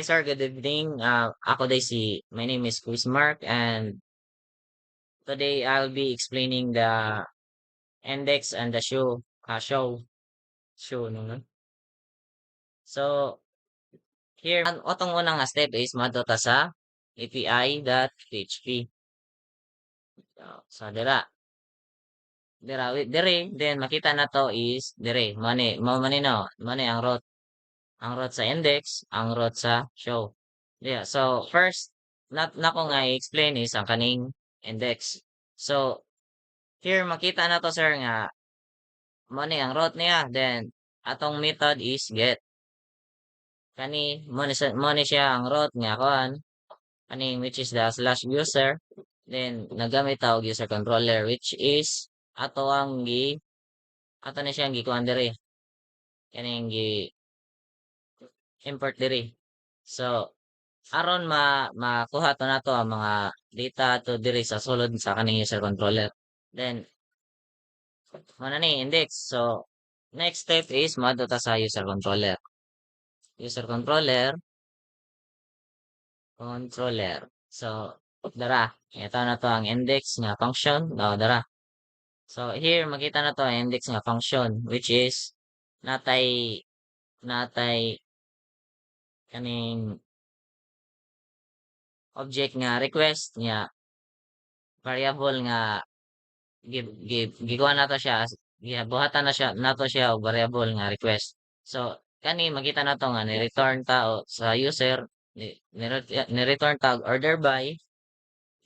Hi sir, good evening. My name is Chris Mark, and today I'll be explaining the index and the show, no? So, ang otong unang nga step is madota sa api.php. So, then makita na to is, mani ang root sa index, ang root sa show. Yeah, so first, na ko nga i-explain is ang kaning index. So, here makita na to sir nga ang root niya. Then atong method is get. Mo ni siya ang root nga which is the slash user. Then nagamit tawag user controller which is ato ang ato ni siya ang gikuan diri. Kaning gi import diri. So aron makuha to nato ang mga data to diri sa sulod sa kaning user controller. Then muna ni index. So next step is madto sa user controller. User controller. So dara, ito na to ang index nga function. Dara. So here makita na to ang index nga function which is natay natay kaning object nga request nga variable nga gikuha nato siya gibuhatan na siya nato siya og variable nga request. So kani makita nato nga ni-return ta sa user ni-return ta order by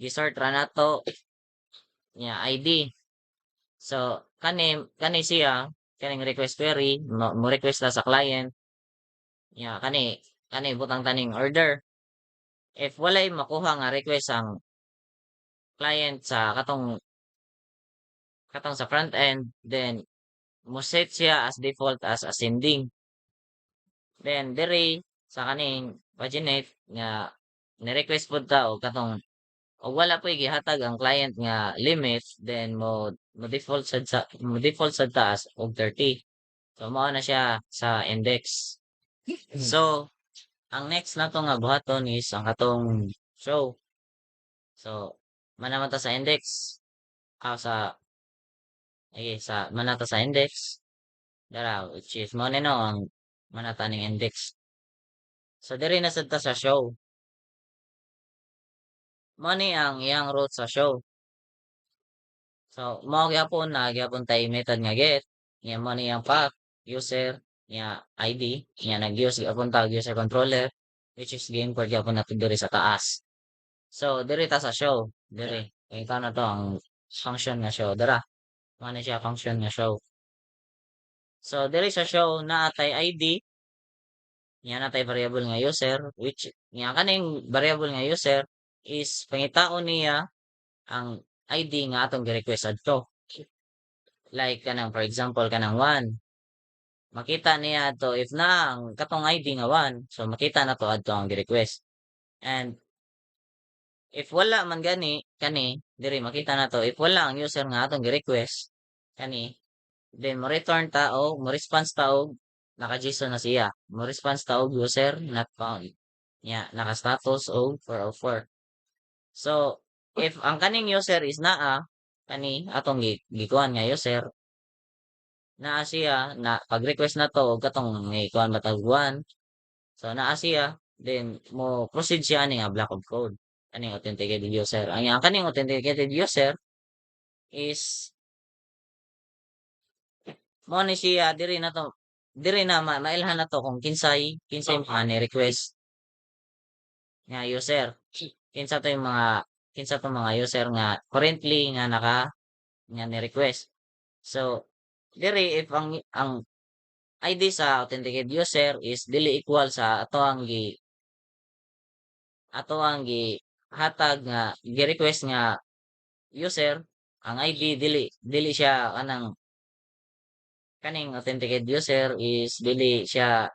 gisort ra nato nya ID. So kani siya kaning request query mo request ta sa client nya kani butang taning order. If walay makuha nga request ang client sa katong sa front end, then mo set siya as default as ascending. Then diri sa kaning paginate nga ni-request pud ta og katong o wala po gihatag ang client nga limit, then mo default sad ta as og 30. So mao na siya sa index. So ang next nato nga buhaton is ang katong show. So manaman ta sa index sa manata sa index dara which is mo no ang manata ning index. So diri na sad ta sa show. Mo ni ang iyang root sa show. So mao gyapon tay method nga get. Nya mo ni ang path user nya ID nya nag-use gyapon tag user controller which is gi-import gyapon nato diri sa taas. So diri ta sa show. Diri ito na to ang function nga show. Dara mo ni siya function nga show. So diri sa show naatay ID nya natay variable nga user which nya kaning variable nga user is pangitaon niya ang ID nga atong gi-request adto. Like kanang for example kanang 1. Makita niya to if na ang katong ID nga 1, so makita na to adto ang gi-request. And if wala man kani diri makita na to if wala ang user nga atong gi-request kani then mo return ta o mo response ta og naka-JSON na siya. Mo response ta og user not found. Nya naka-status og 404. So if ang kaning user is naa kani atong gikuan nga user naa siya na pag-request na to og katong gikuan matag 1. So naa siya then mo proceed siya ani nga block of code kaning authenticated user. Ang kaning authenticated user is mo ni siya diri na mailhan na to kung kinsay mga ni-request nga user. Kinsa to yung mga user nga currently nga nga ni-request. So diri if ang ID sa authenticated user is dili equal sa ato ang gi hatag nga gi-request nga user ang ID dili siya kaning authenticated user is dili siya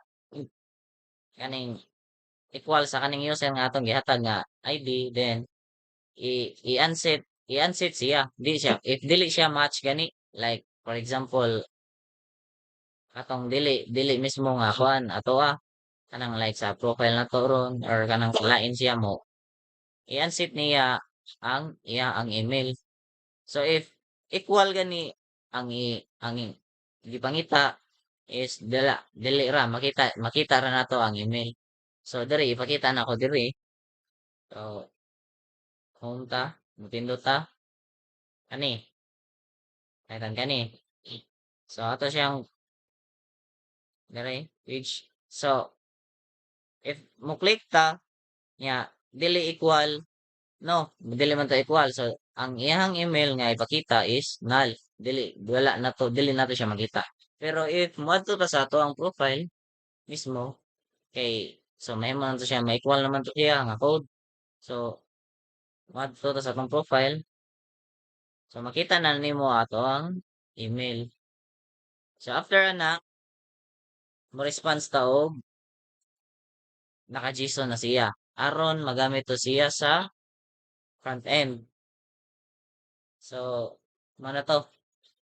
kaning equal sa kaning user nga atong gihatag nga ID then i-unset siya if dili siya match gani like for example katong dili mismo nga kuan ato kanang like sa profile na to ron or kanang lain siya mo i-unset niya ang email. So if equal gani gipangita is dili ra makita ra nato ang email. So diri ipakita na ko diri. So home ta, mutindot ta kani, kaitan kani. So ato siyang diri page. So if mo click ta nya dili equal no, dili man to equal. So ang iyang email nga ipakita is null. Dili nato siya makita. Pero if moadto ta sa ato ang profile mismo kay so may man to siya may equal naman to siya nga code. So moadto ta sa atong profile. So makita na nimo ato ang email. So after ana mo response ta og naka-JSON na siya. Aron magamit to siya sa front end. So mana to.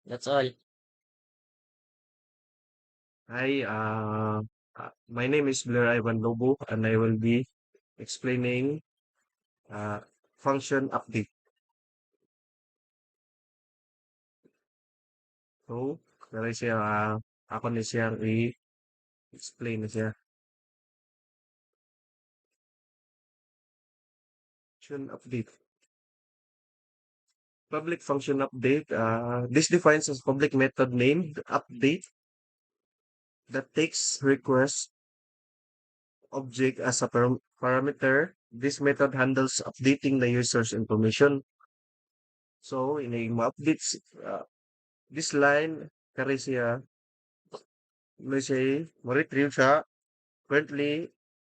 That's all. Hi, my name is Blair Ivan Lobo, and I will be explaining uh, function update. So, dari siya, ako ni siya i-explain na siya. Function update. Public function update. This defines a public method named update that takes request object as a parameter. This method handles updating the user's information. So, in a updates, this line, kari siya, may say, mo-retrieve siya currently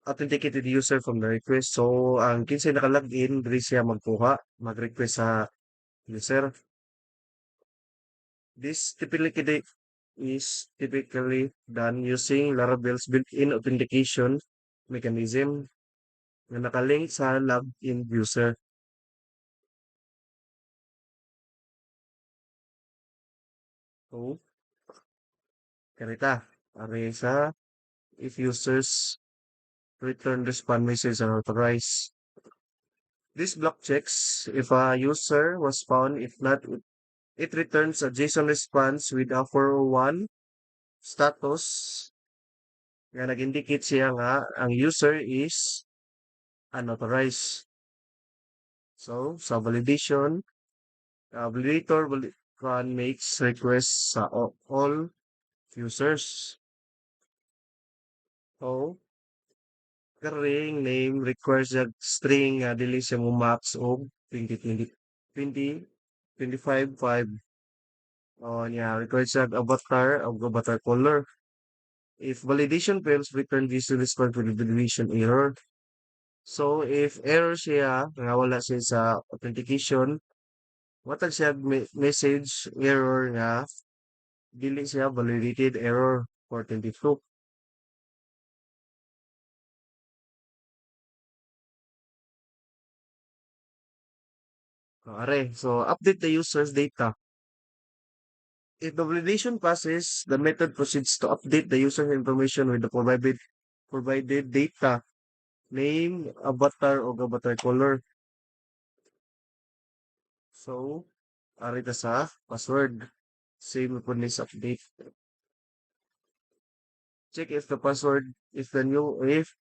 authenticated user from the request. So, ang kinsay naka-login, dili siya magkuha, mag-request sa user. This typically done using Laravel's built-in authentication mechanism na nakalink sa login user. So, karita, ari sa if users return respond message unauthorized. This block checks if a user was found. If not, it returns a JSON response with a 401 status nga nag-indicate siya nga ang user is unauthorized. So, sa validation, can makes requests sa all users. So, karing name requires a string nga dili siya mo max og 2025 o niya requires a avatar color. If validation fails, return this to respond to the validation error. So, if error siya, nga wala siya sa authentication, matag siya message error nga dili siya validated error for 22. So update the user's data. If the validation passes, the method proceeds to update the user's information with the provided data, name, avatar, o avatar color. So, ari ta sa password. Same po ni sa update. Check if the password, if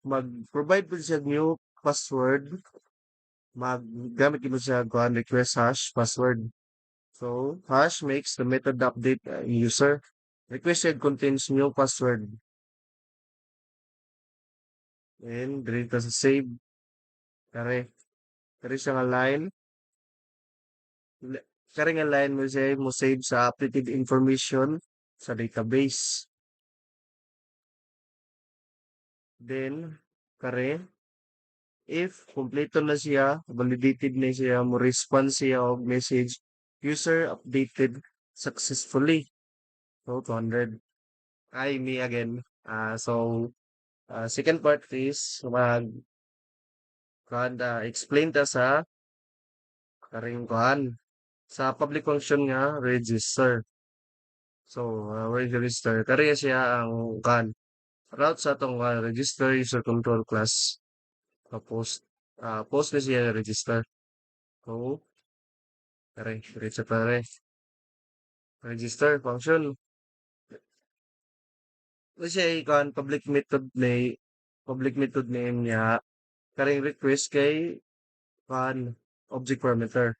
mag-provide po siya new password, gamit mo siya kuhan request hash password. So, hash makes the method update user. Requested contains new password. And dito sa save. Kare. Kare siya nga line. Kare nga line mo save sa updated information sa database. Then, kare, if kompleto na siya, validated na siya, mo response siya og message, user updated successfully. So, 200. Me again. Second part is explain ta sa karing kuhan sa public function nga register. So, register. Kariya siya ang kuhan route sa atong register user control class. Post post na siya register. So, pare, diretso pare. Register function. Kasi ikan public method name niya karing request kay kan object parameter.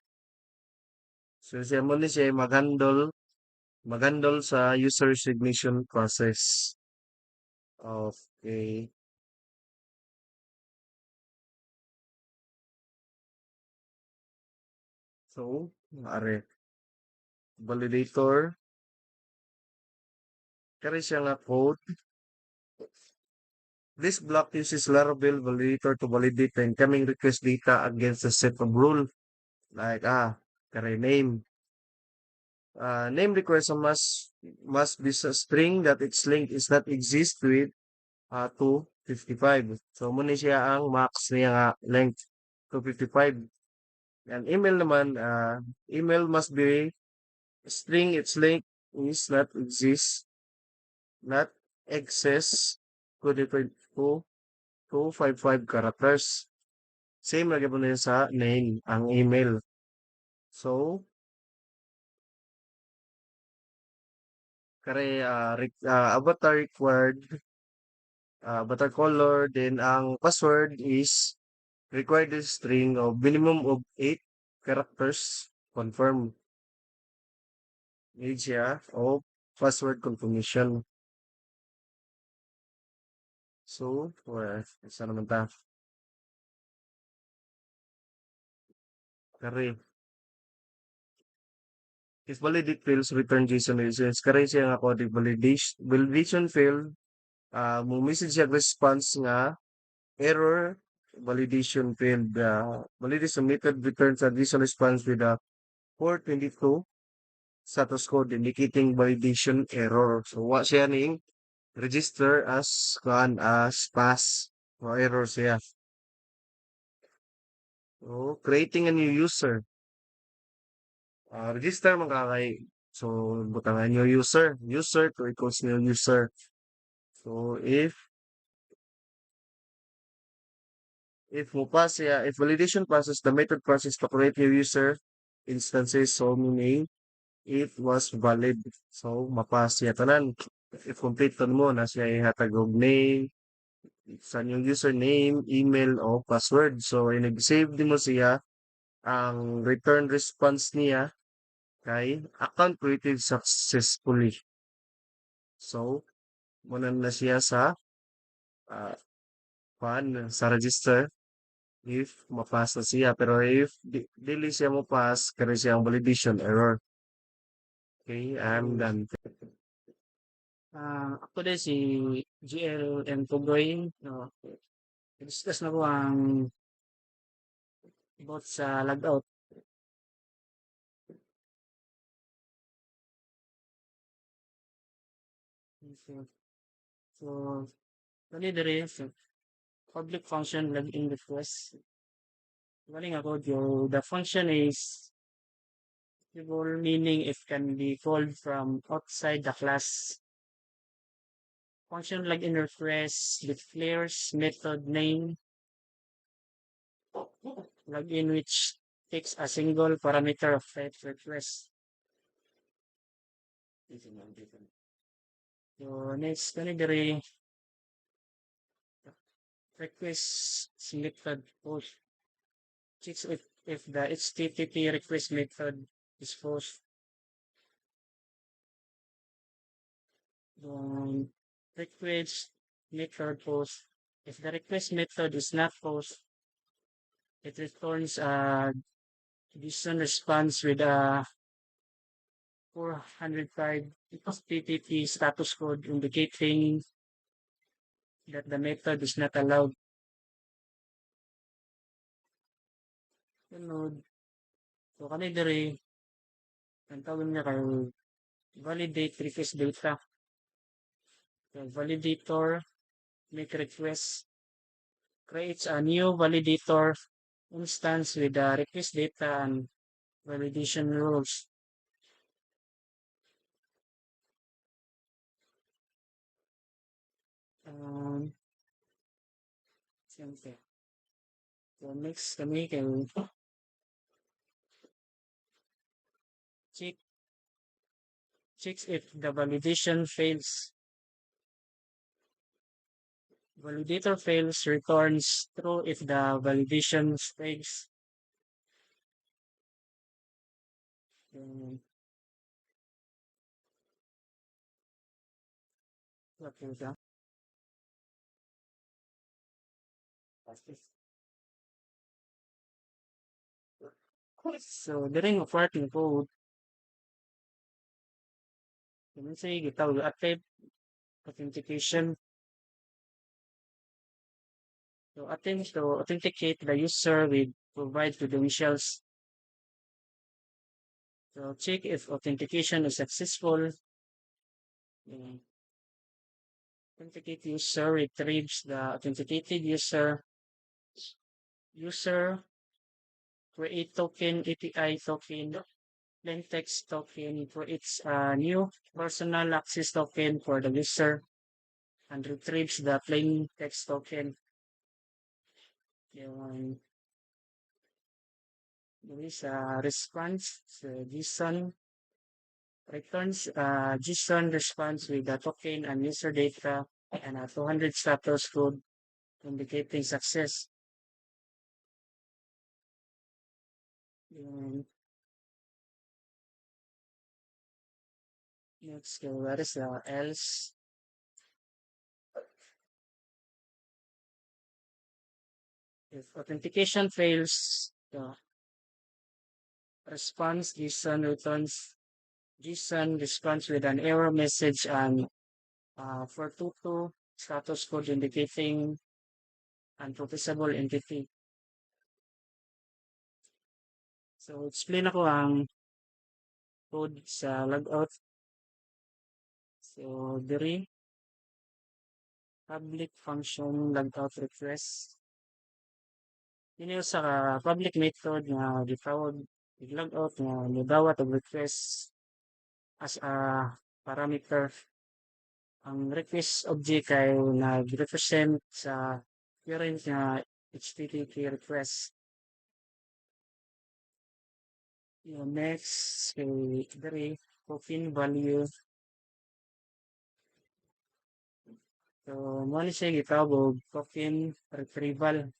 So siya mo ni siya mag-handle sa user recognition process. Okay. So, are validator kare siya nga code. This block uses Laravel validator to validate the incoming request data against a set of rule. Like, kare name. Name requires a must be a string that its length is not exist with 255. So, muna siya ang max niya nga length 255. And email naman, email must be string its length is not exist, not excess 255 characters. Same lagi po na yun sa name, ang email. So, kare avatar required, avatar color, then ang password is required is string of minimum of 8 characters. Confirm. Need siya of password confirmation. So, isa naman ta. Kare. If validate fails, return JSON results. Kare siya nga code validation failed. Mo message siya response nga error validation failed. Validation method returns additional response with a 422 status code indicating validation error. So, wa siya ning register as pass o error siya. So, creating a new user. Register magkakay. So, butang a new user. User to equals new user. So, if mo pass siya, if validation passes, the method process to create new user instances, so meaning it was valid. So, mapass siya tanan. If complete mo na siya ihatag og name, sa yung username, email, o password. So, nag-save din mo siya ang return response niya kay account created successfully. So, muna na siya sa uh, sa register if mapasa siya. Pero if dili siya mapas, kaya siya ang validation error. Okay, I'm done. Ako din si GL and Pugoy. No, discuss na ko ang about sa logout. So, dali dire so, public function login request. Galing ako, the function is meaning it can be called from outside the class. Function login request declares method name login which takes a single parameter of type request. So next, kani dire request method post. Checks if the HTTP request method is false. Request method post. If the request method is not false, it returns a JSON response with a 405 HTTP status code indicating that the method is not allowed. Sunod. So, kani dire, ang tawag niya kay validate request data. So, validator make request creates a new validator instance with the request data and validation rules. Siyempre. So, next kami kay check checks if the validation fails. Validator fails returns true if the validation fails. Um, what is that? So, during a parting code, kami say gitawag attempt authentication. So, attempt to authenticate the user with provide credentials. So, check if authentication is successful. Authenticate user retrieves the authenticated user. User create token, API token, plain text token creates a new personal access token for the user and retrieves the plain text token. Yung there is a response. So JSON returns JSON response with the token and user data and a 200 status code indicating success. Yung next, where is the else? If authentication fails, the response JSON returns JSON responds with an error message and 422 status code indicating unprocessable entity. So, explain ako ang code sa logout. So, diri public function logout request. Yun sa public method nga gitawag logout nga nidawat og request as a parameter. Ang request object ay nag-represent sa parent nga HTTP request. Yung next, kay diri token value. So, mo ni siya gitawag token retrieval.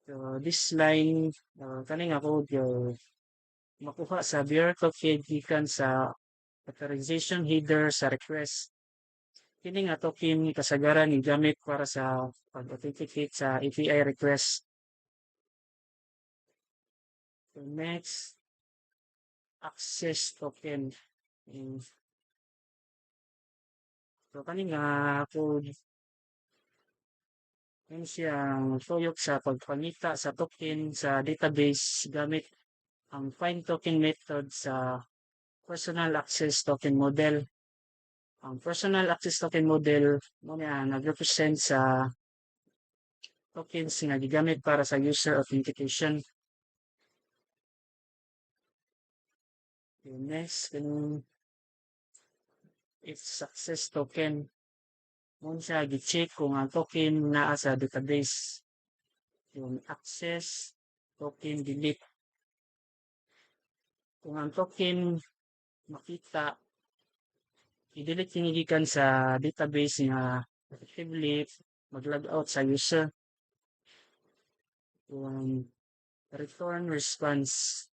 So, this line, kaning ako makuha sa bearer token gikan sa authorization header sa request. Kini nga token kasagaran ni gamit para sa pag-authenticate sa API request. So, next, access token. So, kani nga code yun siyang tuyok sa pagpangita sa token sa database gamit ang find token method sa personal access token model. Ang personal access token model mo na nag-represent sa tokens nga gigamit para sa user authentication. Okay, next, it's success token. Mo siya gi-check kung ang token naa sa database. Yung access token delete. Kung ang token makita i-delete gikan sa database nga effectively mag-log out sa user. Yung return response.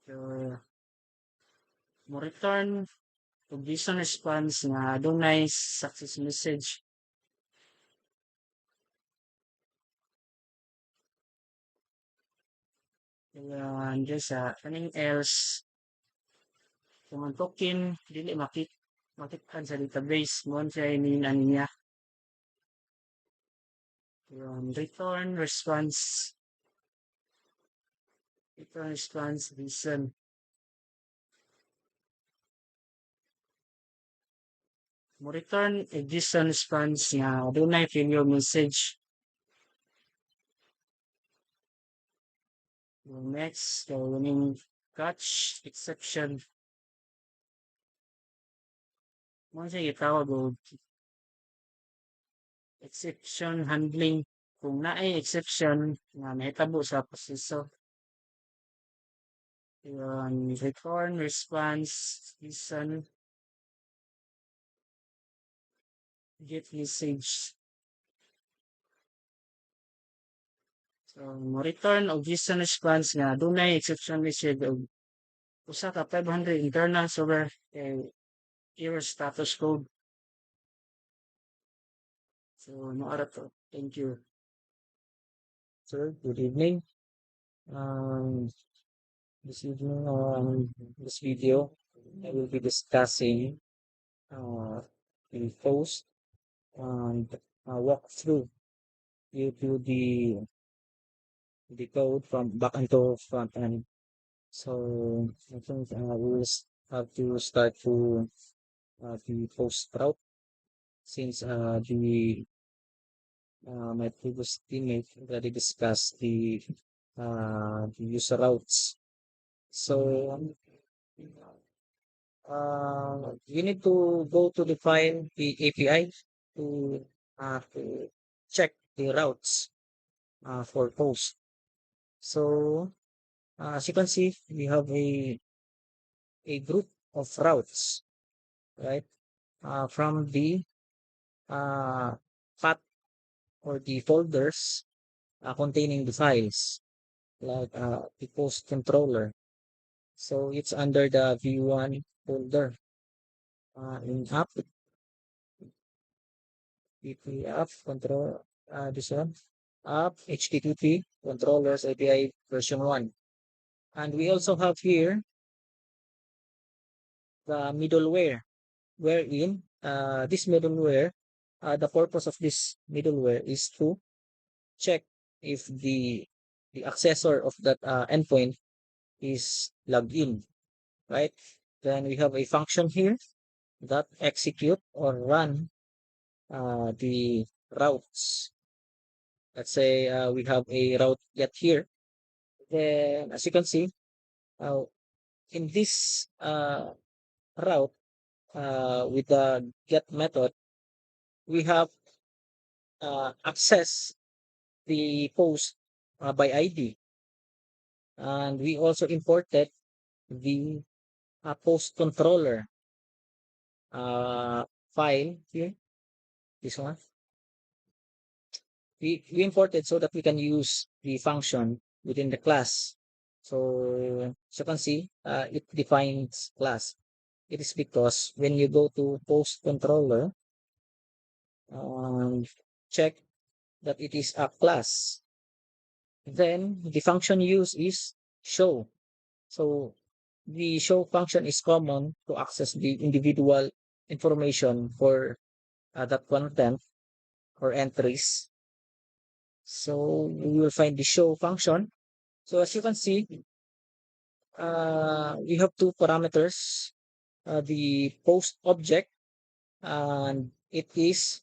So, mo return og JSON response nga adunay success message. And just kaning else kung ang token dili makita sa database mo siya iniinan niya. Yung return response reason. Mo return a JSON response nga adunay failure message. Yung next, yung catch exception. Mo siya gitawag og exception handling. Kung naay exception nga mahitabo sa proseso. Yun, return, response, listen, get message. So, mo return og listen response nga dunay exception message og usa ka 500 internal server kay error status code. So, maara to. Thank you. Sir, good evening. This evening on this video, I will be discussing the post and walk through you to the code from back into front end. So I think we will have to start to the post route since my previous teammate already discussed the user routes. So you need to go to define the API to check the routes for post. So as you can see, we have a group of routes, right? From the path or the folders containing the files, like the post controller. So it's under the V1 folder in app, app control, this one, app HTTP controllers API version 1. And we also have here the middleware, wherein this middleware, the purpose of this middleware is to check if the accessor of that endpoint is logged in, right? Then we have a function here that execute or run the routes. Let's say we have a route get here. Then as you can see, in this route with the get method, we have access the post by ID, and we also imported the post controller file here. This one we imported so that we can use the function within the class. So as you can see, it defines class. It is because when you go to post controller, check that it is a class. Then the function used is show. So the show function is common to access the individual information for that content or entries. So we will find the show function. So as you can see, we have two parameters, the post object, and it is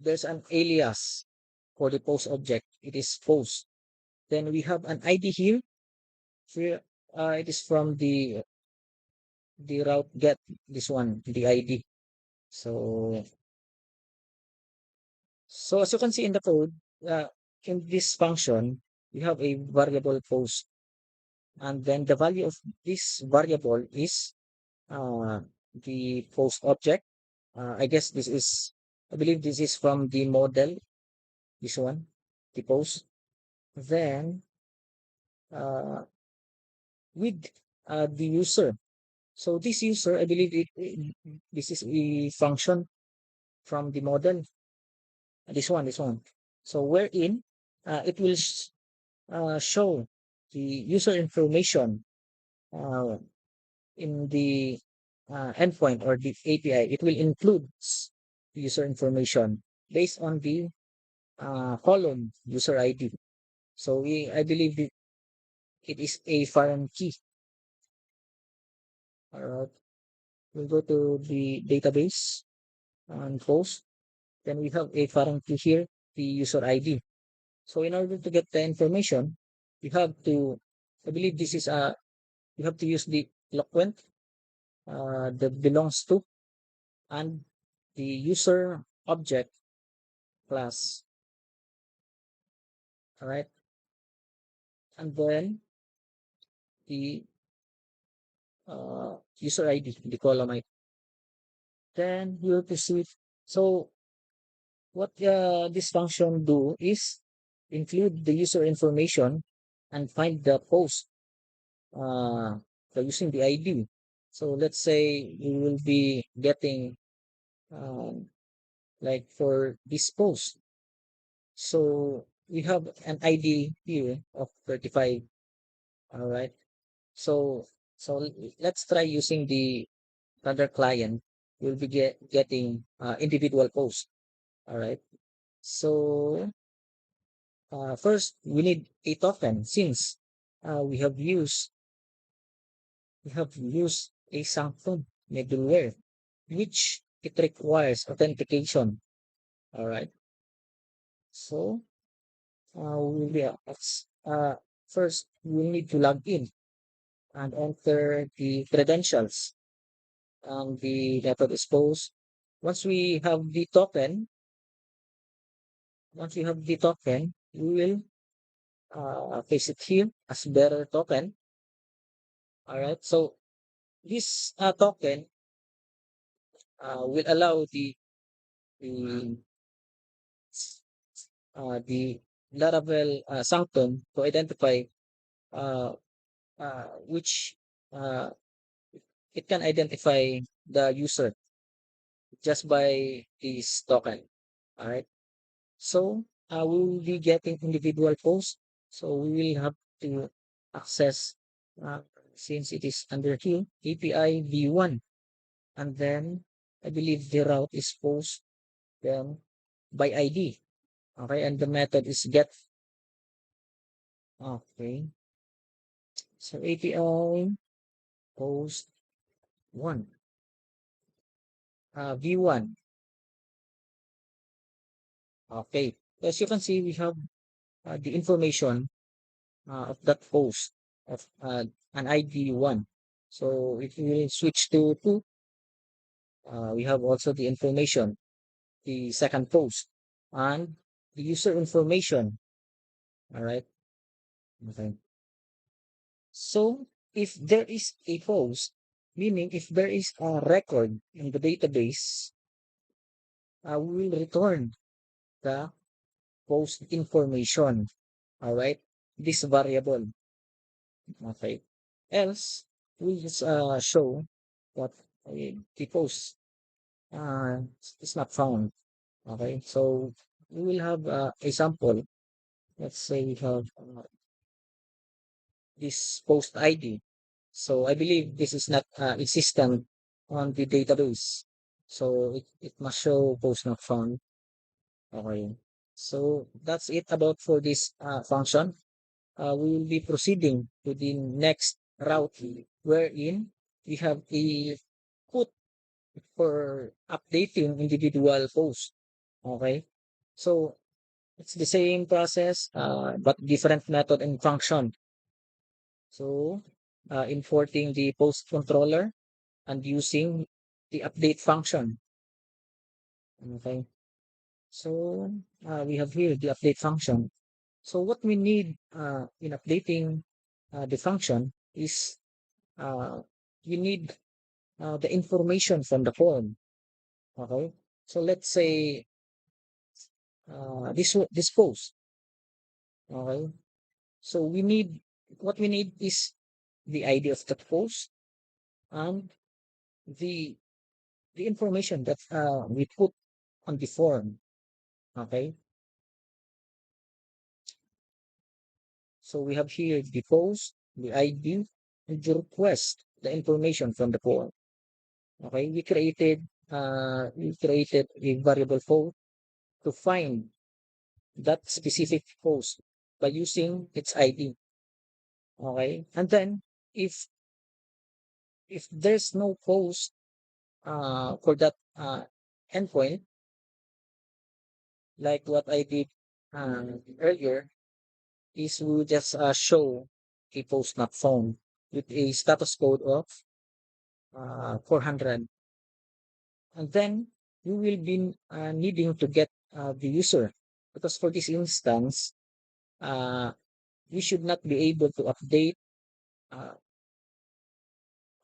there's an alias for the post object. It is post. Then we have an ID here. Here, it is from the route get, this one, the ID. So as you can see in the code, in this function, we have a variable post, and then the value of this variable is the post object. I guess I believe this is from the model, this one, the post. Then with the user. So this user, I believe this is a function from the model. This one. So wherein it will show the user information in the endpoint or the API. It will include user information based on the column user ID. So I believe it is a foreign key. All right. We'll go to the database and post. Then we have a foreign key here, the user ID. So in order to get the information, you have to, I believe this is you have to use the eloquent that belongs to. and the user object class. All right. And then the user ID, the column ID. Then we will proceed. So what this function do is include the user information and find the post by using the ID. So let's say you will be getting um, like for this post. So we have an ID here of 35. All right. So let's try using the other client. We'll be getting individual post. All right. So first we need a token since we have used a Sanctum middleware, which it requires authentication. All right. So we will be first we need to log in and enter the credentials and the method is posed. Once we have the token, we will paste it here as bearer token. All right. So this token will allow the the Laravel Sanctum to identify uh, which uh, it can identify the user just by this token. All right. So we will be getting individual posts. So we will have to access uh, since it is under here API v1, and then I believe the route is post then by ID. Okay, and the method is get. Okay, so API post one v1. Okay, as you can see, we have the information of that post of an ID one. So if we switch to two, we have also the information, the second post, and the user information. All right. Okay. So if there is a post, meaning if there is a record in the database, we will return the post information. All right. This variable. Okay. Else, we just show that the post uh, is not found. Okay. So we will have a sample. Let's say we have this post ID. So I believe this is not existent on the database. So it must show post not found. Okay. So that's it about for this function. We will be proceeding to the next route wherein we have a put for updating individual posts. Okay. So it's the same process, but different method and function. So importing the post controller and using the update function. Okay. So we have here the update function. So what we need in updating the function is we need the information from the form. Okay. So let's say this post. Okay. So what we need is the ID of the post and the the information that we put on the form. Okay. So we have here the post, the ID, and the request, the information from the form. Okay, we created a variable post to find that specific post by using its ID. Okay, and then if there's no post for that endpoint, like what I did earlier, is we will just show a post not found with a status code of 400. and then you will be needing to get the user, because for this instance, we should not be able to update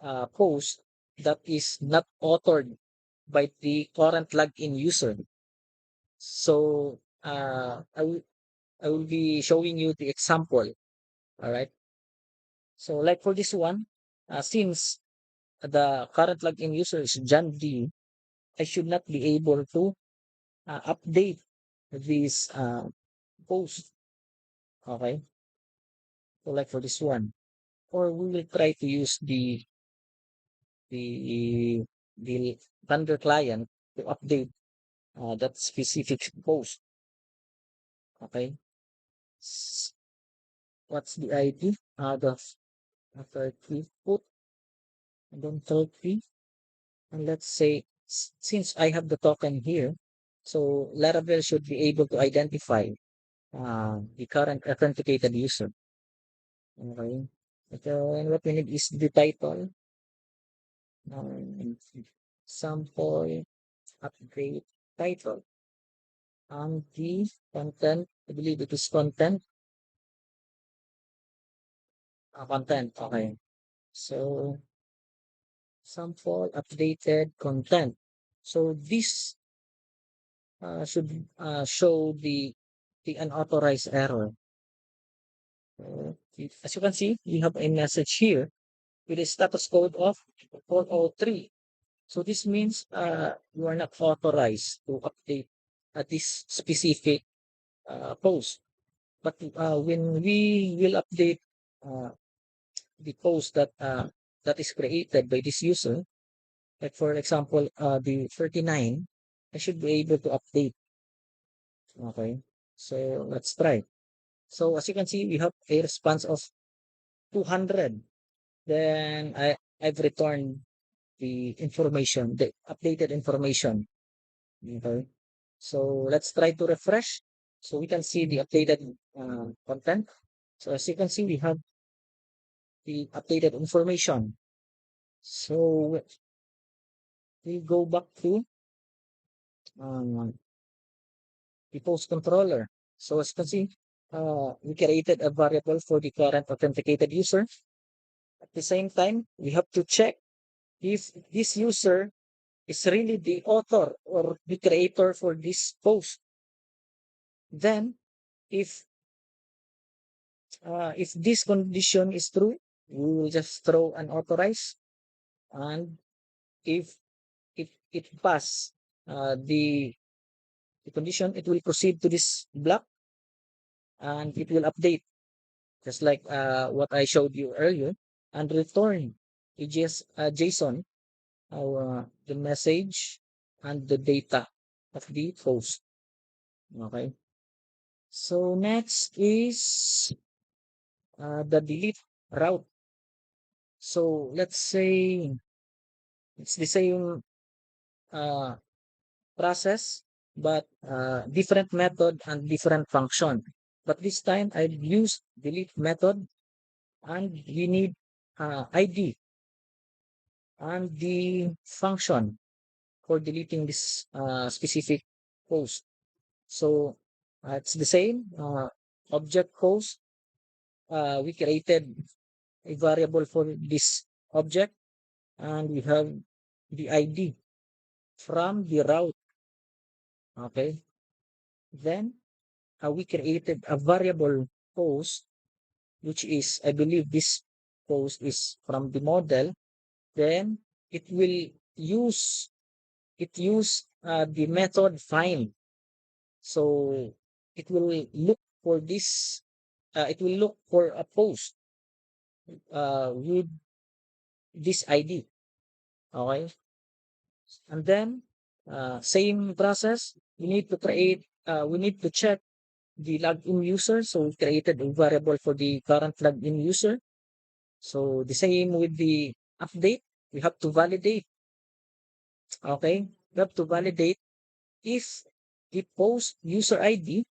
uh, post that is not authored by the current login user. So I will be showing you the example. All right. So like for this one, since the current login user is John D, I should not be able to update this post. Okay. So like for this one, or we will try to use the the Thunder client to update that specific post. Okay. S- What's the ID? The 30 put, and then 30. And let's say, since I have the token here, so Laravel should be able to identify the current authenticated user. Okay. And what we need is the title, um, sample upgrade title, and the content. I believe it is content. Content. Okay. So sample updated content. So this should show the unauthorized error. As you can see, we have a message here with a status code of 403. So this means you are not authorized to update this specific post. But when we will update uh, the post that is created by this user, like for example, the 39, I should be able to update. Okay, so let's try. So as you can see, we have a response of 200. Then I've returned the information, the updated information. Okay. So let's try to refresh so we can see the updated content. So as you can see, we have the updated information. So we go back to um, the post controller. So as you can see, we created a variable for the current authenticated user. At the same time, we have to check if this user is really the author or the creator for this post. Then, if if this condition is true, we will just throw an authorize, and if it pass the condition, it will proceed to this block and it will update, just like what I showed you earlier, and return JSON, the message and the data of the post. Okay. So next is the delete route. So let's say it's the same uh, process, but different method and different function. But this time I've used delete method, and we need ID and the function for deleting this specific post. So it's the same object post. We created a variable for this object, and we have the ID from the route. Okay. Then we created a variable post, which is, I believe this post is from the model. Then it will use the method find. So it will look for this. It will look for a post with this ID. Okay. And then same process. We need to check the login user. So we created a variable for the current login user. So the same with the update. We have to validate. Okay. We have to validate if the post user ID,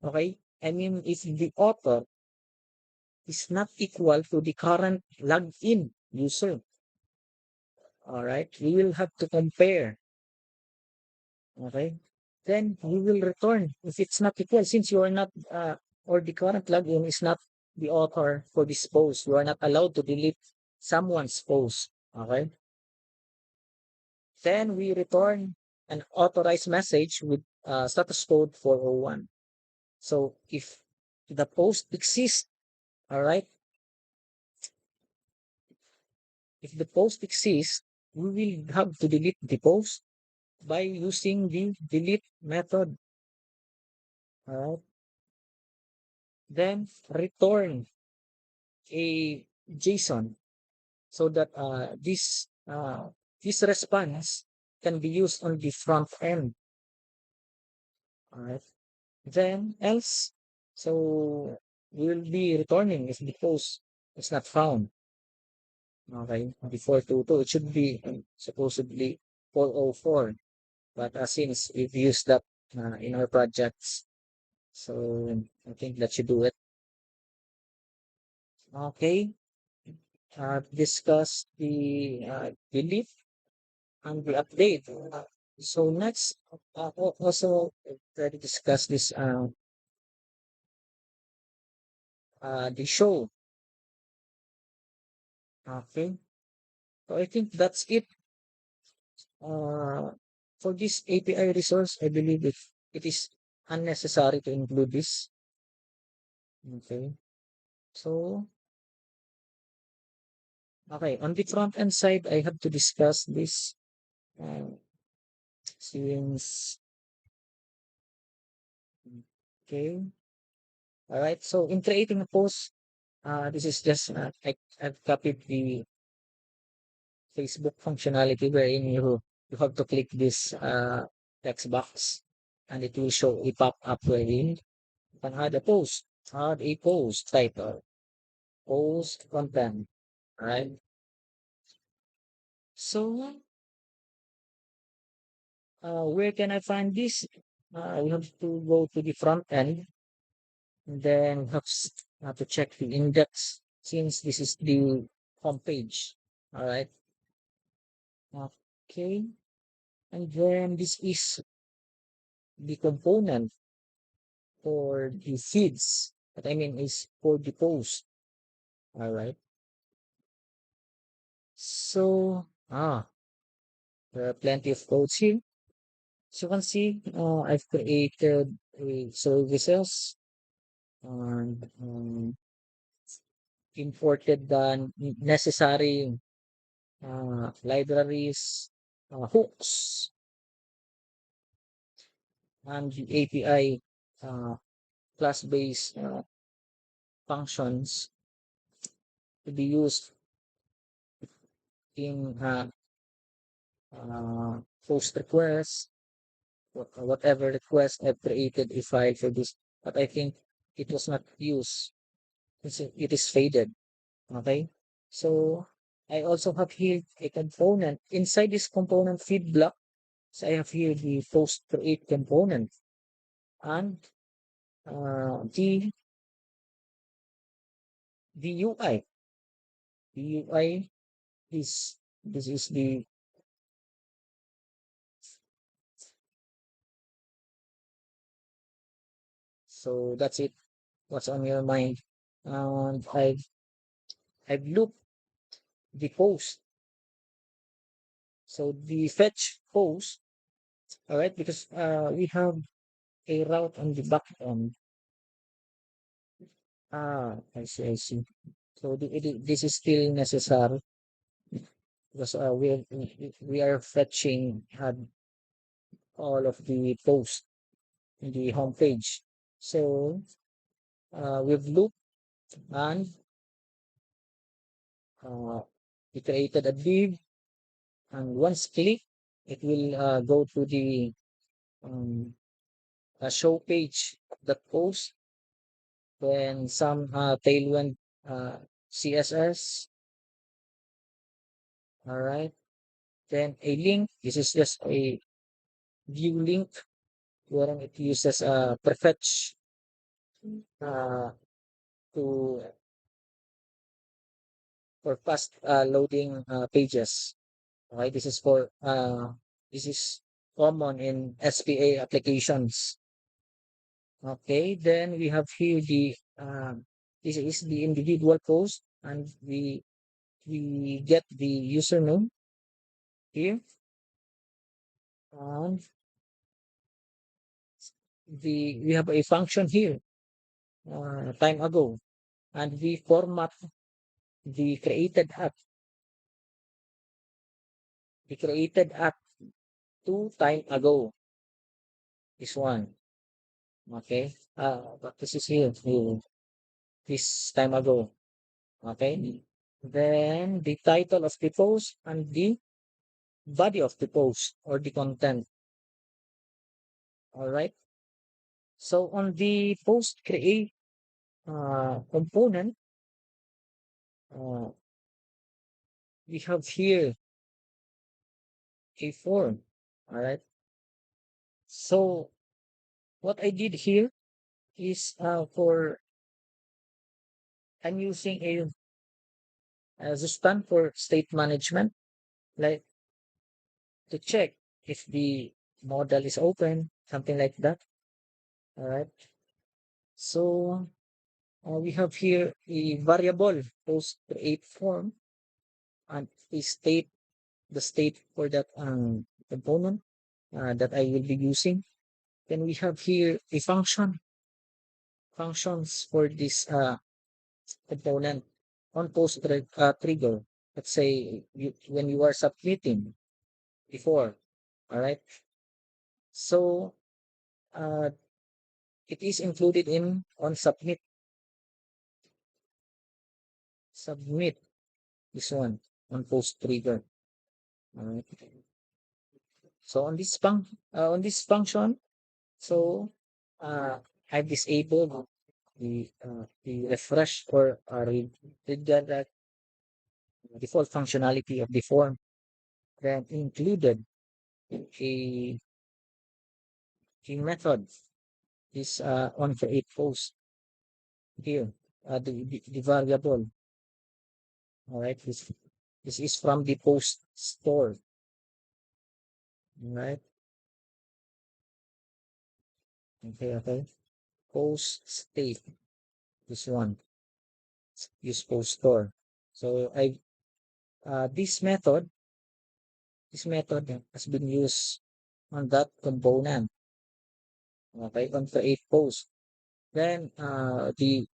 okay, I mean, if the author is not equal to the current login user. All right. We will have to compare. Okay. Then we will return if it's not equal, since you are not, or the current login is not the author for this post. You are not allowed to delete someone's post. Okay. Then we return an authorized message with status code 401. So if the post exists, all right, if the post exists, we will have to delete the post by using the delete method. All right. Then return a JSON so that this response can be used on the front end. All right. Then else, so we'll be returning if the post is not found. Okay, the 422, it should be supposedly 404, but since we've used that in our projects, so I think that should do it. Okay, discuss the delete and the update. So next, also try to discuss this the show. Okay, so I think that's it. For this API resource, I believe it is unnecessary to include this. Okay, so okay, on the front end side, I have to discuss this uh, since okay. All right, so in creating a post, this is just I've copied the Facebook functionality wherein you have to click this text box and it will show a pop-up wherein you can add a post title, post content, right? So where can I find this? We have to go to the front end and then have to check the index since this is the home page. All right. Okay. And then this is the component for the feeds. What I mean is for the post. All right. So, there are plenty of codes here. So you can see, I've created a services and imported the necessary libraries, hooks, and the API class-based functions to be used in post requests, whatever request I've created a file for this, but I think it was not used. It is faded. Okay. So I also have here a component. Inside this component feed block, so I have here the post create component and the UI. The UI is this is the so that's it. What's on your mind? And I've looped the post. So the fetch post, all right, because we have a route on the back end. I see, I see. So this is still necessary because we are fetching all of the posts in the home page. So we've looped and uh, we created a div, and once click, it will go to the um, show page of that post. Then some Tailwind CSS. All right. Then a link. This is just a view link wherein it uses prefetch uh, to for fast loading pages. Okay, this is common in SPA applications. Okay, then we have here this is the individual post, and we get the username here, and we have a function here, time ago, and we format the created app to time ago, this one. Okay, but this is here, this time ago. Okay, then the title of the post and the body of the post or the content. All right. So on the post create component, uh, we have here a form. All right. So what I did here is I'm using a Zuspan for state management, like to check if the model is open, something like that. All right. So we have here a variable post create form and the state for that component that I will be using. Then we have here a functions for this component on trigger. Let's say when you are submitting before, all right. So uh, it is included in on submit this one on post trigger. All right. So on this function, so uh, I've disabled the refresh or read that default functionality of the form that included a, a method is on create post here, the variable. All right, this is from the post store. All right, okay. Post state, this one, use post store. So this method has been used on that component. Okay, on create post. Then the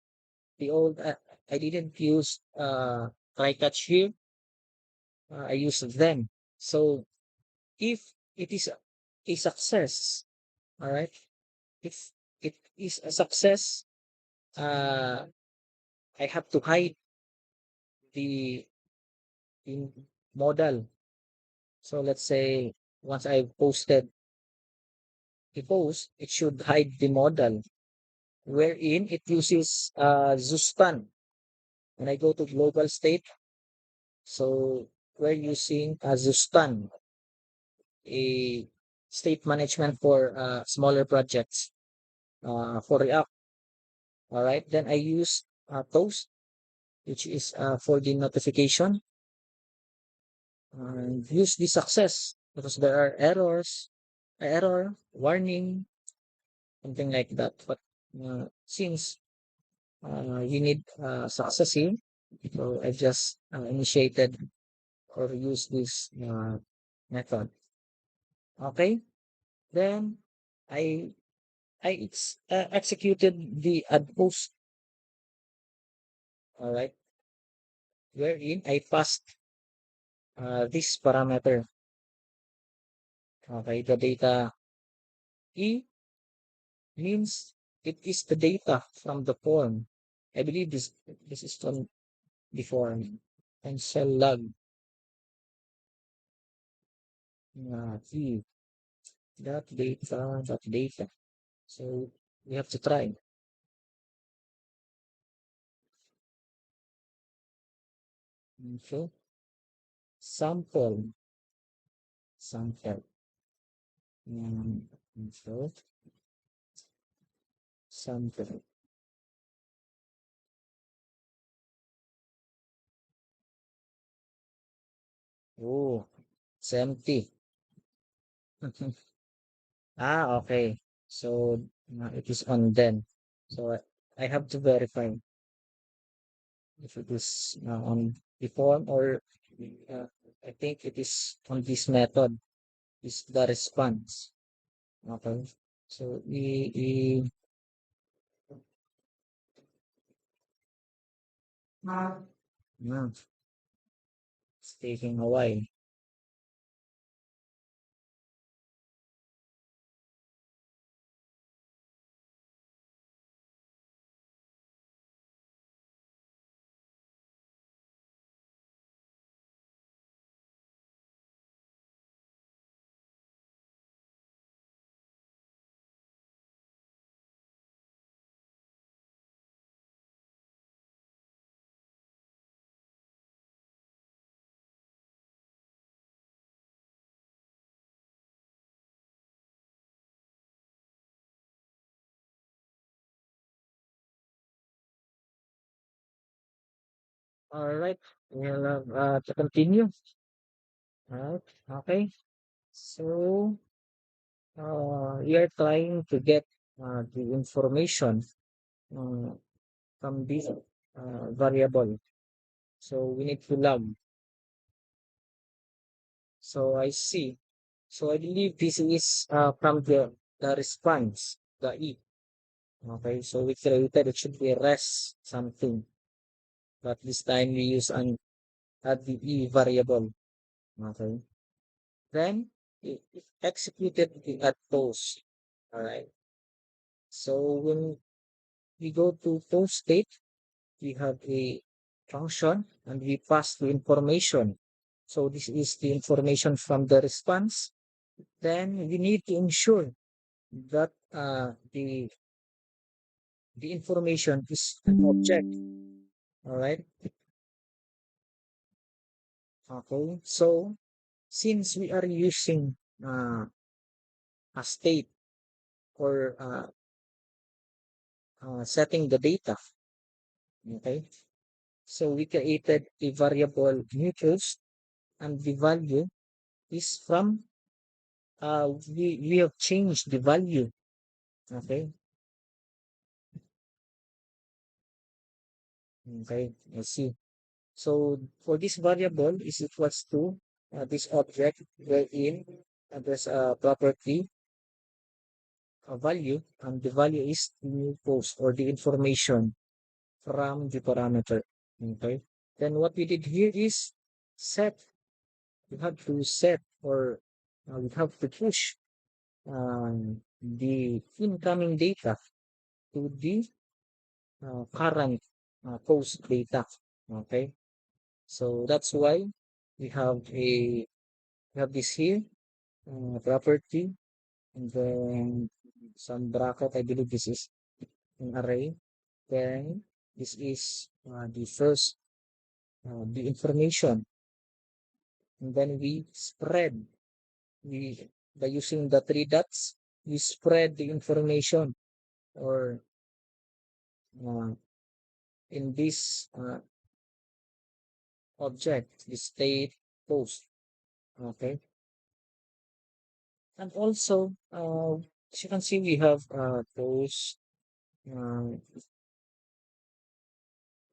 old I didn't use try catch here. I used them. So if it is a success, all right. If it is a success, uh, I have to hide the, the model. So let's say once I posted the post, it should hide the model wherein it uses Zuspan. When I go to global state, so we're using Zuspan, a state management for smaller projects for React. All right, then I use Toast, which is for the notification, and use the success because there are error, warning, something like that. But since you need success here, so I just initiated or use this method. Okay, then I executed the add post. All right, wherein I passed this parameter. Okay, the data E means it is the data from the form. I believe this is from the form and cell log E data. So we have to try. Okay, sample sample. So sample. Oh, It's empty. Okay. So it is on then. So I have to verify if it is on the form or uh, I think it is on this method is the response. Okay. So yeah, it's taking a while. All right. We'll to continue. All right. Okay. So we are trying to get the information uh, from this variable. So we need to log. So I see. So I believe this is from the response, the E. Okay, so we created it should be res something, but this time we use an add the E variable. Okay, then it executed the add post. All right. So when we go to post state, we have a function and we pass the information. So this is the information from the response. Then we need to ensure that the information is an object. All right. Okay. So since we are using a state for setting the data, okay. So we created a variable mutuals and the value is from we have changed the value. Okay. Okay. I see. So for this variable is equals to this object wherein there's a property a value and the value is the new post or the information from the parameter. Okay. Then what we did here is set. We have to set or we have to push the incoming data to the current post data. Okay. So that's why we have we have this here property and then some bracket. I believe this is an array. Then this is the first the information, and then we spread we by using the three dots we spread the information or uh, in this object the state post. Okay, and also as you can see we have post uh,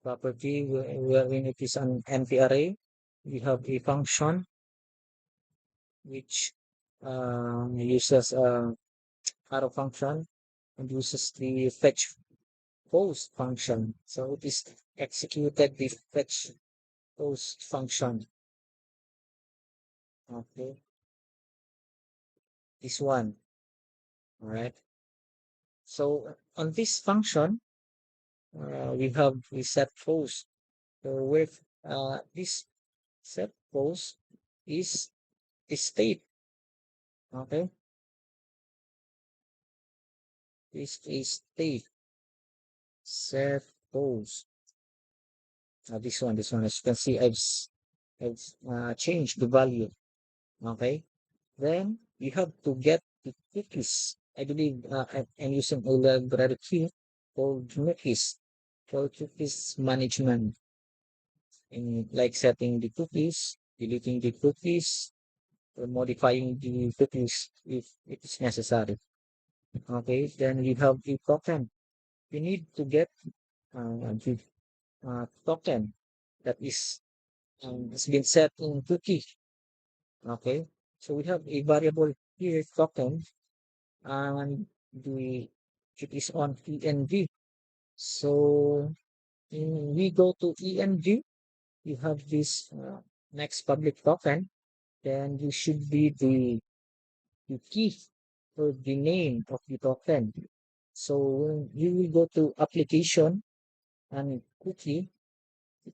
property wherein it is an empty array. We have a function which uses arrow function and uses the fetch post function. So it is executed the fetch post function. Okay, this one. All right. So on this function, we set post. So with this set post is the state. Okay, this is state set post. This one. As you can see, I've changed the value. Okay. Then you have to get the cookies. I believe I'm using a library key called cookies for cookies management. In like setting the cookies, deleting the cookies, or modifying the cookies if it is necessary. Okay, then we have the token. We need to get the token that is has been set in cookie. Okay, so we have a variable here token, and the it is on env. So when we go to env, you have this next public token, then you should be the key or the name of the token. So when you will go to application and cookie,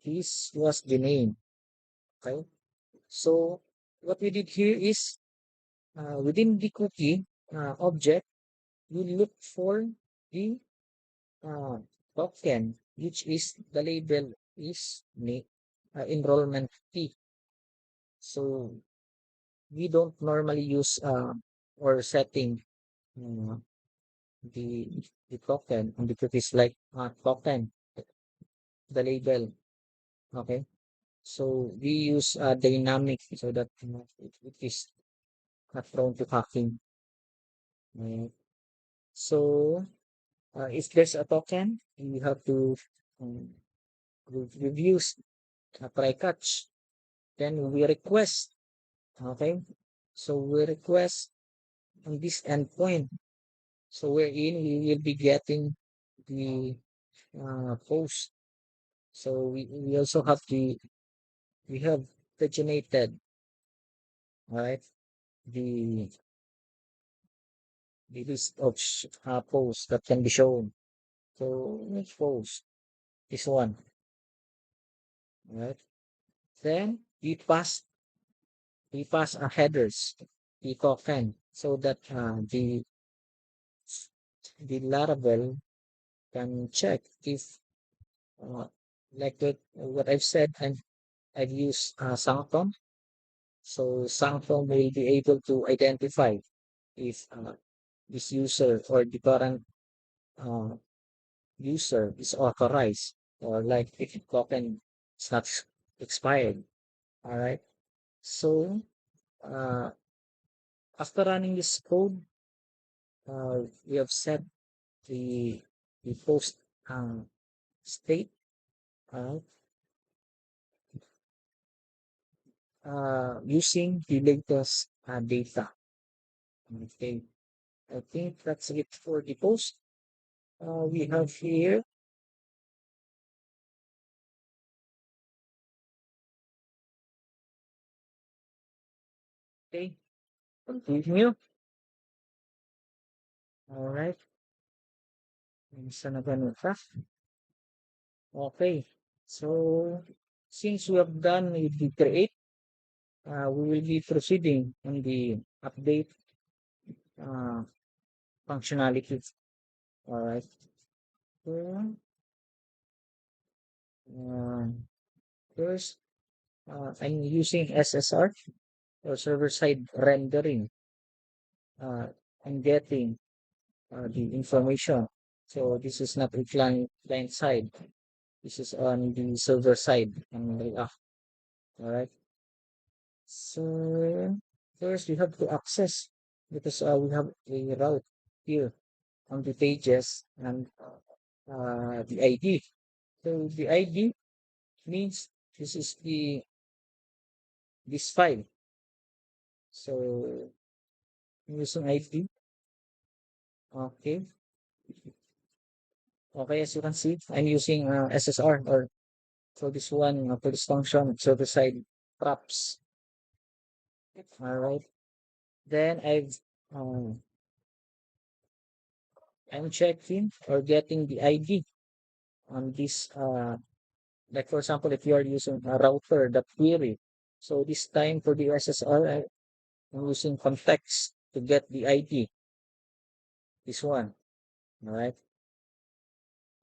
this was the name. Okay. So what we did here is within the cookie object, we look for the uh, token, which is the label is enrollment fee. So we don't normally use or setting uh, the token on the cookies like token, the label. Okay. So we use dynamic so that it is not prone to hacking. Mm. So if there's a token, you have to um, use a try catch. Then we request. Okay. So we request on this endpoint. So wherein we will be getting the post. So we also have we have paginated, right? The the list of posts that can be shown. So which post? This one, right? Then we pass a headers, the token, so that the Laravel can check if uh, like what I've said, I've used Sanctum. So Sanctum will be able to identify if this user or the current uh, user is authorized, or like if the token is not expired. All right. So uh, after running this code, we have set the post state uh, using the latest data. Okay. I think that's it for the post. We have here. Okay. Continue. All right. Saan na ganun pa? Okay. So, since we have done with the create, we will be proceeding on the update uh, functionality. All right. So, uh, first, I'm using SSR or server-side rendering. I'm getting the information. So this is not a client side. This is on the server side and React. All right. So first we have to access because we have a route here on the pages and the ID. So the ID means this is this file. So using ID. Okay. Okay, as you can see, I'm using SSR or so this one for this function server side props. All right. Then um, I'm checking or getting the ID on this like for example if you are using a router that query. So this time for the SSR I'm using context to get the ID. This one. All right.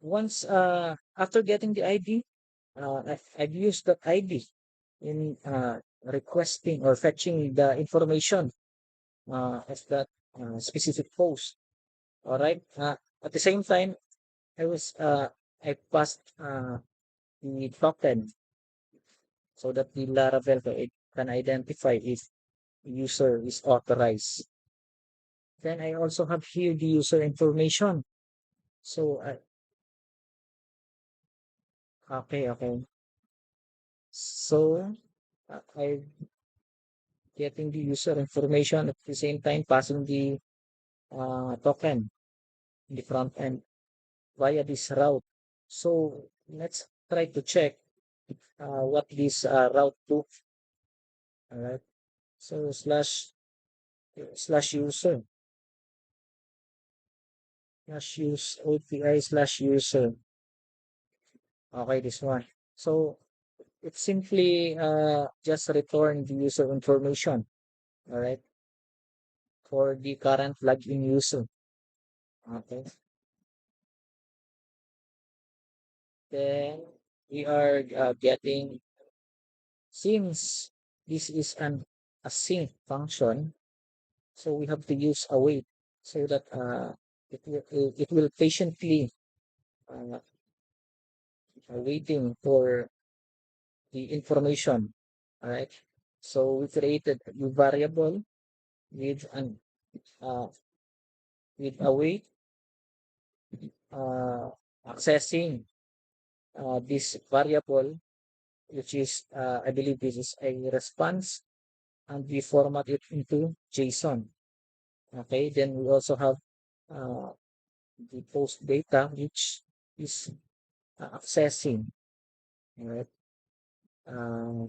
Once after getting the ID, I've used that ID in requesting or fetching the information of that specific post. All right. At the same time, I passed the token so that the Laravel can identify if user is authorized. Then I also have here the user information. So okay. So I'm getting the user information at the same time passing the token in the front end via this route. So let's try to check what this route do. All right. So slash user slash use API slash user. Okay, this one. So it simply just return the user information. All right, for the current login user. Okay. Then we are getting, since this is an async function, so we have to use await so that it will patiently uh, waiting for the information. All right. So we created a variable with an uh, with await uh, accessing this variable, which is I believe this is a response, and we format it into JSON. Okay, then we also have uh, the post data, which is accessing, right, uh,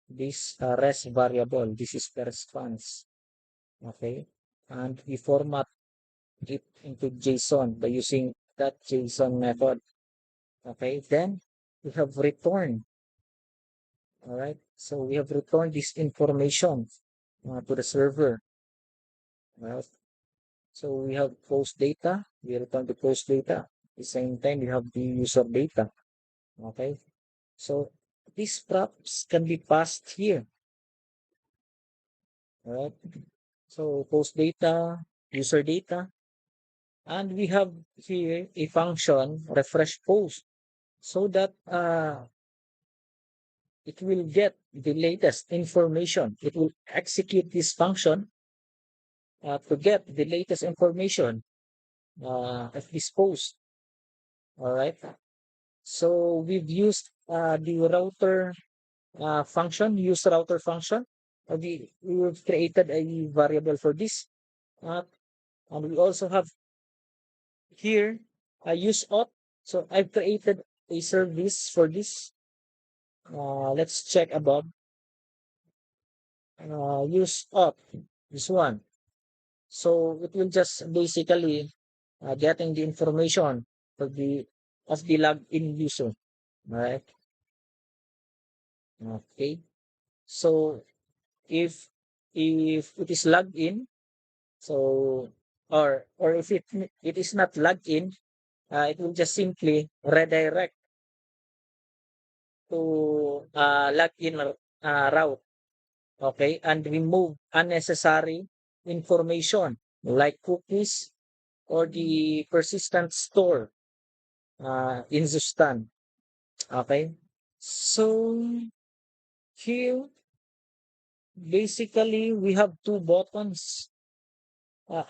this res variable. This is the response. Okay, and we format it into JSON by using that JSON method. Okay, then we have return. All right, so we have returned this information to the server. Right? So we have post data, we return the post data. At the same time, we have the user data. Okay. So these props can be passed here. All right. So post data, user data, and we have here a function refresh post so that it will get the latest information. It will execute this function to get the latest information of this post. All right. So we've used the router function, use router function. We've created a variable for this. Uh, and we also have here use auth. So I've created a service for this. Let's check about use auth, this one. So it will just basically getting the information of the login user. All right. Okay. So if it is logged in, so or if it is not logged in, it will just simply redirect to login route. Okay, and remove unnecessary information like cookies or the persistent store in Zustan. Okay, so here basically we have two buttons,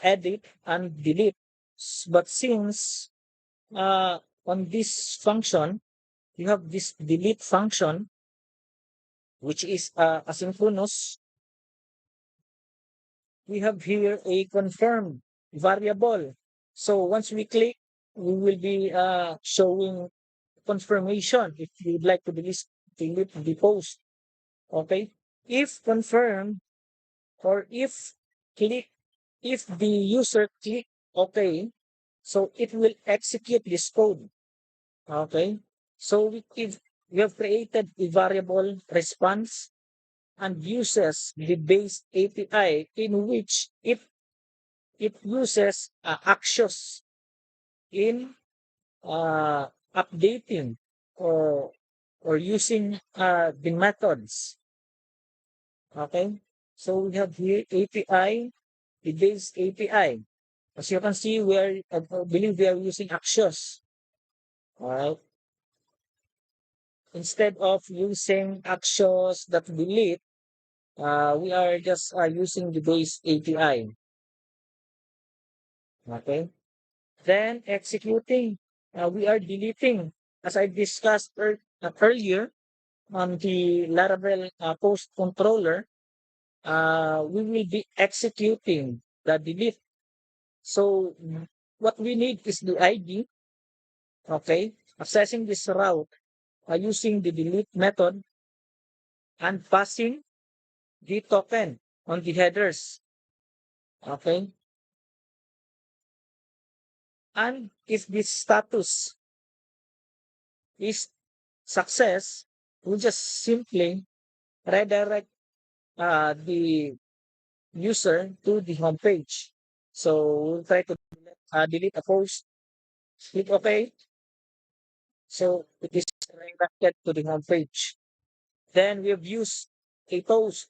edit and delete. But since on this function, you have this delete function, which is asynchronous. We have here a confirmed variable. So once we click, we will be showing confirmation if you'd like to delete the post. Okay. If confirmed, or if the user click OK, so it will execute this code. Okay. So if we have created a variable response and uses the base API in which it uses actions in updating or using the methods. Okay. So we have here API, the base API. As you can see, I believe we are using actions. All right. Instead of using actions that delete, we are just using the base API. Okay. Then executing, we are deleting, as I discussed earlier on the Laravel post controller. We will be executing the delete. So what we need is the ID. Okay. Accessing this route using the delete method and passing the token on the headers. Okay. And if this status is success, we just simply redirect the user to the home page. So we'll try to delete a post, click OK. So it is redirected to the home page. Then we've used a post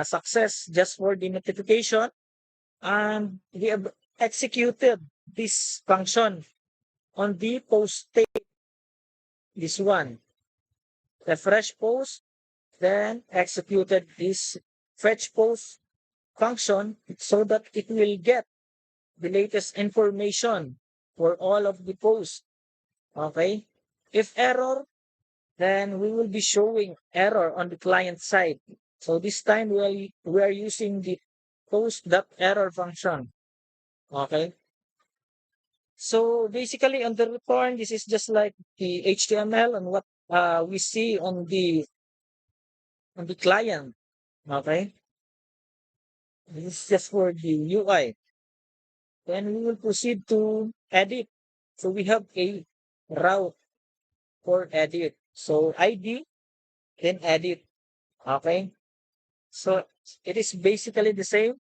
success just for the notification, and we have executed this function on the post state. This one, refresh post, then executed this fetch post function so that it will get the latest information for all of the posts. Okay. If error, then we will be showing error on the client side. So this time we are using the post.error function. Okay. So basically on the return, this is just like the HTML and what we see on the client. Okay. This is just for the UI. Then we will proceed to edit. So we have a route for edit. So ID, then edit. Okay. So it is basically the same,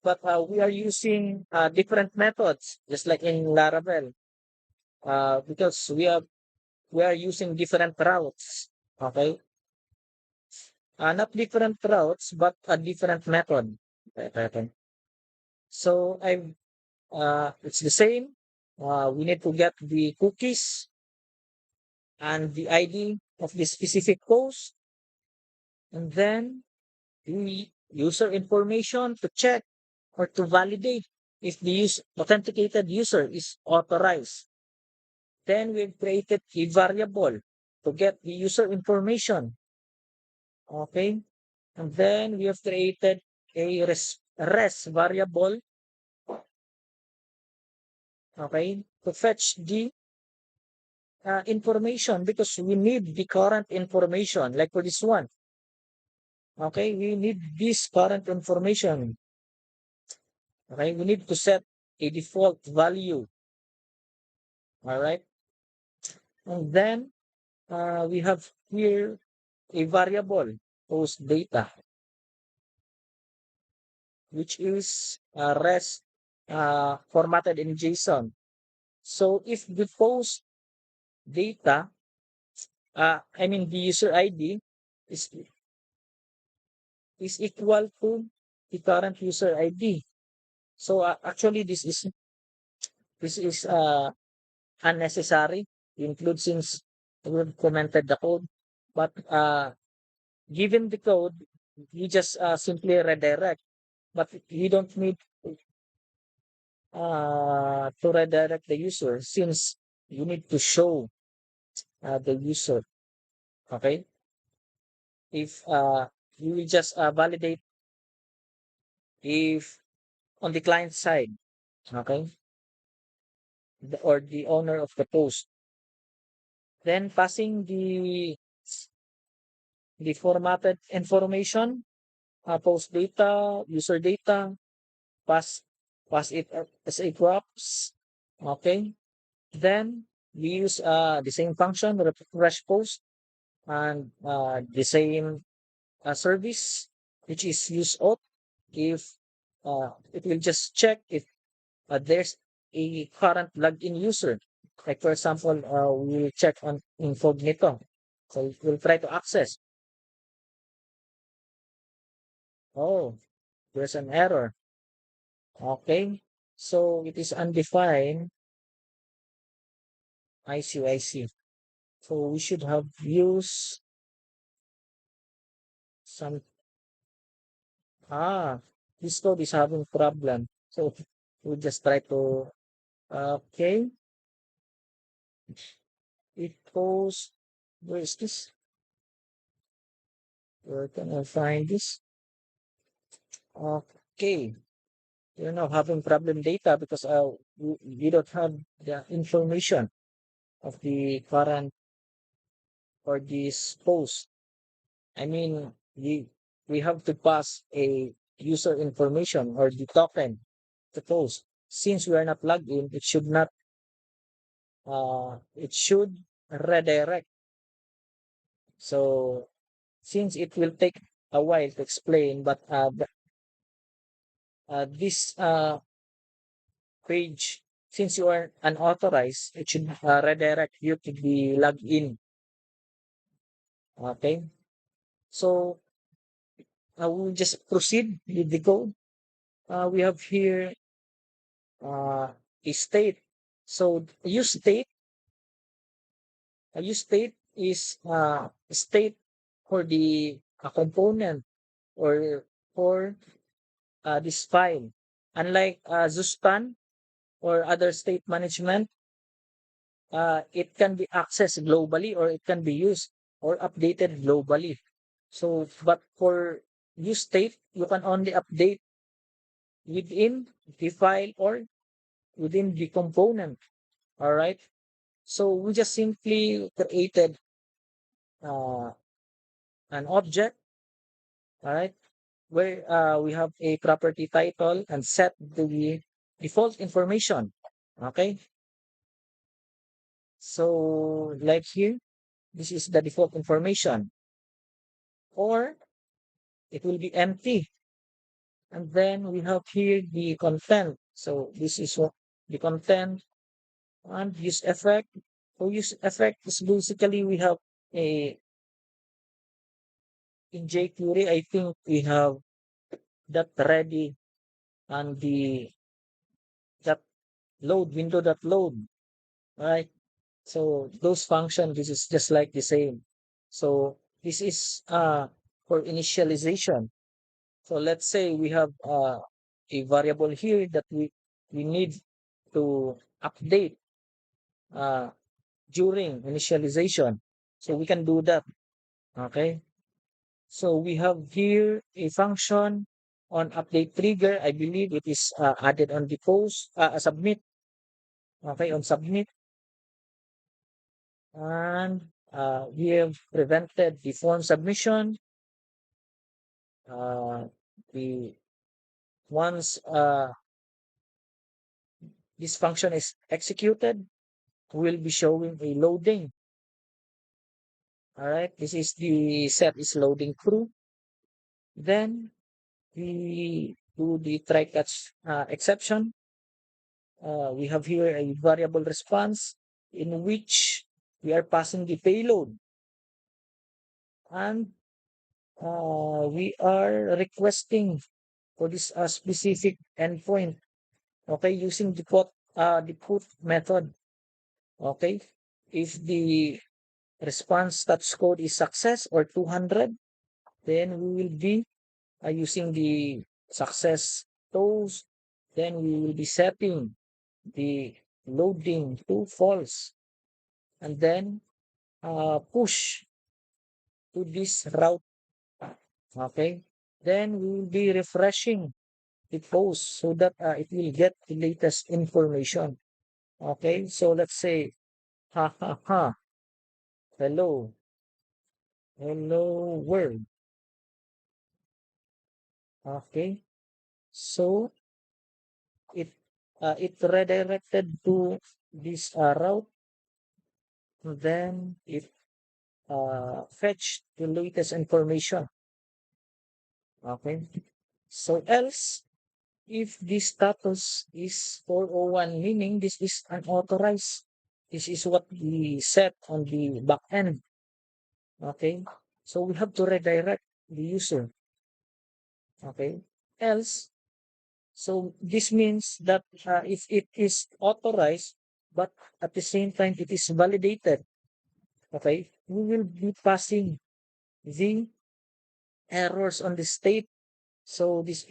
but we are using different methods, just like in Laravel, because we are using different routes. Okay. Not different routes, but a different method. Okay. So it's the same. We need to get the cookies and the ID of the specific post, and then the user information to check or to validate if the authenticated user is authorized. Then we've created a variable to get the user information. Okay. And then we have created a res variable. Okay. To fetch the information, because we need the current information, like for this one. Okay. We need this current information. Okay. We need to set a default value. All right. And then we have here a variable post data, which is res formatted in JSON. So if the post data, I mean the user ID is equal to the current user ID. So actually this is unnecessary to include, since we've commented the code. But given the code, we just simply redirect. But we don't need to redirect the user, since you need to show the user. Okay. If you will just validate if on the client side. Okay. Or the owner of the post. Then passing the formatted information, post data, user data, pass it as a props. Okay. Then we use the same function, refresh post, and the same service, which is use auth. If it will just check if there's a current login user. Like for example, we'll check on incognito. So we'll try to access. Oh, there's an error. Okay. So it is undefined. I see, I see. So we should have used some This code is having problem. So we'll just try to, okay, it goes, where is this? Where can I find this? Okay, we're now having problem data because we don't have the information of the current or this post. I mean, we have to pass a user information or the token to post. Since we are not logged in, it should redirect. So since it will take a while to explain, but this page, since you are unauthorized, it should redirect you to the login. Okay, so we'll just proceed with the code. We have here a state. So use state is state for the component or for this file. Unlike Zuspan or other state management, it can be accessed globally or it can be used or updated globally. So, but for use state, you can only update within the file or within the component. All right. So we just simply created uh, an object. All right, where we have a property title and set the default information. Okay. So like here, this is the default information, or it will be empty. And then we have here the content. So this is what the content and use effect. So use effect is basically we have a in jQuery, I think we have that ready and the that load window that load, right? So those functions, this is just like the same. So this is for initialization. So let's say we have a variable here that we need to update uh, during initialization. So we can do that. Okay. So we have here a function on update trigger. I believe it is added on the post submit. Okay, on submit, and we have prevented the form submission. The once this function is executed, will be showing a loading. All right, this is the set is loading through. Then we do the try catch exception. We have here a variable response in which we are passing the payload, and we are requesting for this specific endpoint. Okay, using the put method. Okay, if the response status code is success or 200, then we will be using the success tools. Then we will be setting the loading to false, and then push to this route. Okay, then we will be refreshing the post so that it will get the latest information. Okay, so let's say ha ha ha, hello, hello world. Okay, so it redirected to this route, then it fetch the latest information. Okay, so else if this status is 401, meaning this is unauthorized, this is what we set on the back end. Okay, so we have to redirect the user. Okay, else, so this means that if it is authorized, but at the same time it is validated, okay, we will be passing the errors on the state. So this